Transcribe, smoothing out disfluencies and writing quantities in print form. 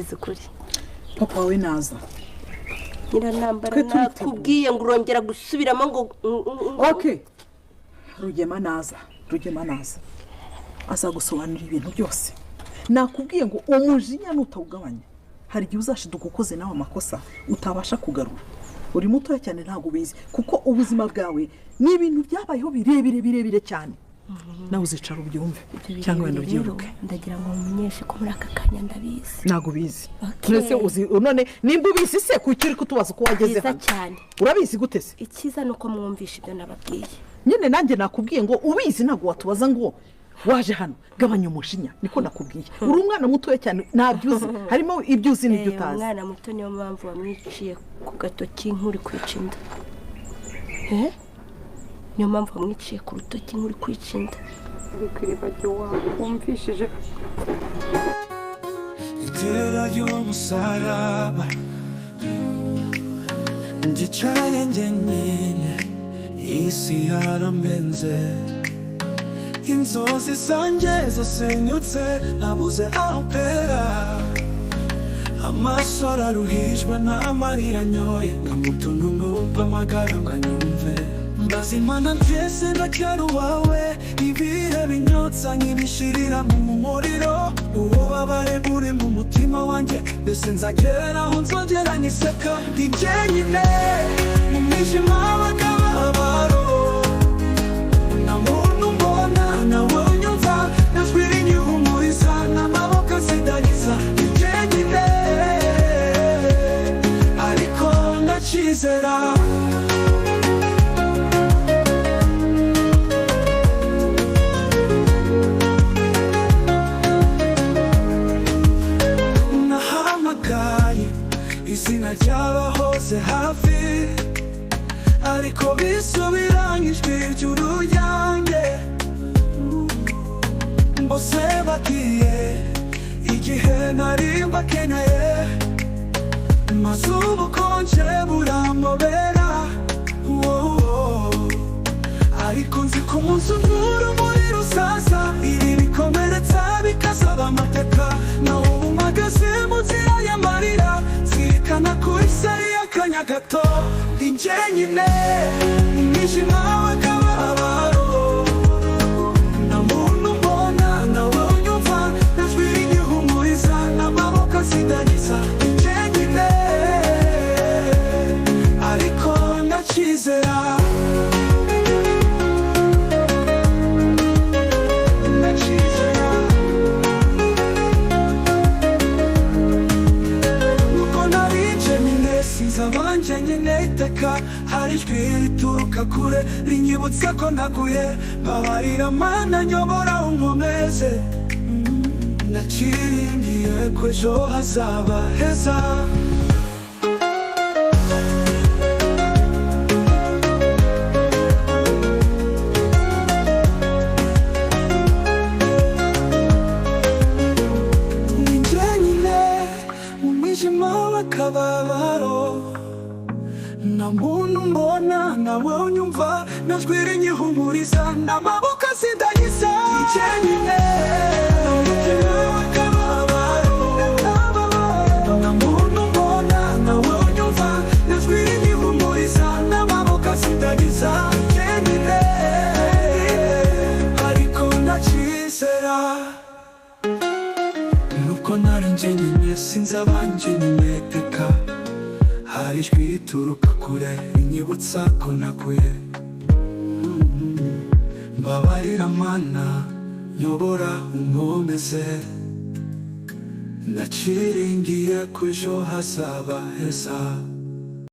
mbwiza ukuri papa wawe naza nyiranambara nakubwiye ngo urongera gusubiramo ngo okay Rugema naza azagusobanurira ibintu byose nakubwiye ngo umujinya nutawugabanya hari igihe uzashiduka ukoze nawe amakosa utabasha kugarura uri muto cyane ntago ubizi kuko ubuzima bwawe ni ibintu byabayeho birebire cyane nawe uzicara ubyumve cyangwa wenda ubyiruke ndagira ngo mumenyeshe ko muri aka kanya ndabizi ntago bizi twese uzi none nimba ubizi se kuki uri kutubaza uko wageze hano cyane urabizi gute se ikiza nuko mwumvisha ibyo nababwiye nyine nanjye nakubwiye ngo ubizi ntago watubaza ngo waje hano gabanya umujinya niko nakubwiye uri umwana muto cyane ntabyuzi harimo ibyuzi n'ibyo utazi umwana muto niyo mpamvu bamwiciye ku gatoki nk'uri kwica inda niyo mpamvu bamwiciye ku rutoki nk'uri kwica inda bikwibagiwe wumvishije itera ry'umusaraba ngicaye njyenyine isi yarambenze inzozi zanjye zasenyutse nabuze aho mpera amaso araruhijwe n'amarira nyoye nkamutuntu numva amagara ngo anyumve ndazimana mbyese ndacyari uwawe ibihe binyotsa nk'ibishirira mu muriro ububabare buri mu mutima wanjye mbese nzagera aho nzongera niseka ndi jyenyine mu mwijima w'akababaro nta muntu mbona nawe unyumva najwi rinyihumuriza n'amaboko asindagiza ndi jyenyine ariko ndacyizera izina ry'abahoze hafi ariko bisubiranye ijwi ry'uruyange bose bagiye igihe nari mbakeneye maze ubukonje buramobera ariko nzi ko umunsi umwe muri rusaza ibi bikomeretsa bikazaba amateka nawe ubu mpagaze mu nzira y'amarira zirikana ko isi ari akanya gato ndi jyenyine mu mwijima w'akababaro nta muntu mbona nawe unyumva najwi rinyihumuriza n'amaboko asindagiza ndi jyenyine ariko ndacyizera abanje nyine iteka hari ijwi rituruka kure rinyibutsa ko naguye babarira mana nyobora unkomeze naciringiye ko ejo hazaba heza ni jyenyine mu mwijima w'akababaro nta muntu mbona nawe unyumva najwi rinyihumuriza n'amaboko asindagiza ndi jyenyine mu mwijima w'akababaro nta muntu mbona nawe unyumva najwi rinyihumuriza n'amaboko asindagiza ndi jyenyine ariko ndacyizera nuko nari jyenyine sinzaba jyenyine iteka hari ijwi rituruka kure rinyibutsa ko naguye mbabarira mana nyobora unkomeze naciringiye ko ejo hazaba heza